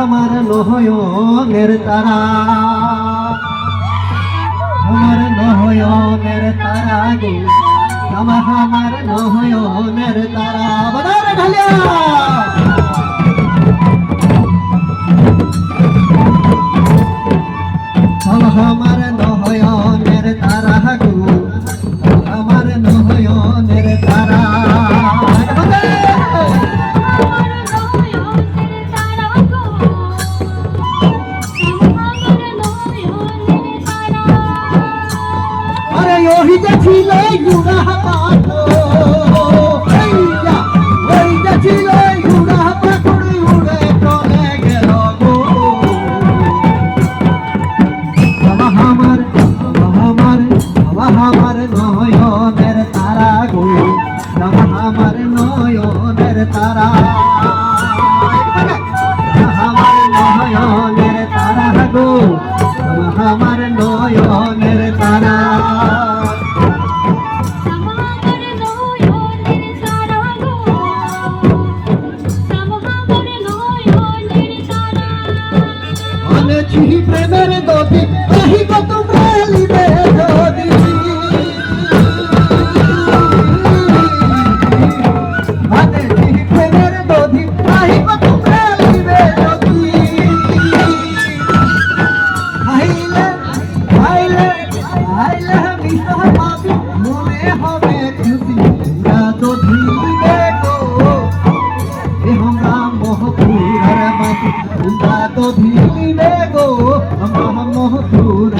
আমার নয়নের তারা, আমার নয়নের তারা গো, আমার নয়নের তারা। বাজারে ঢালিয়া আমার নয়নের তারা গো, আমার নয়নের তারা। আরে ওই যে ছিল গুড়া পাথর, ওই যে ছিল গুড়া পাথর উড়ে চলে গেল গো। আমার নয়নের তারা গো, আমার নয়নের তারা, আমার নয়নের তারা গো, আমার নয়নের তারা। প্রেমের দতি তাহি কত প্রেলিবে যদি, প্রেমের দতি তাহি কত প্রেলিবে যদি। আইলে আইলে আইলে মিশা পাবি মনে হবে খুশি, তোরা তো ধীরে গো আমরা মহপুরের মাটি, তোরা তো ধীরে গো আমরা মহপুর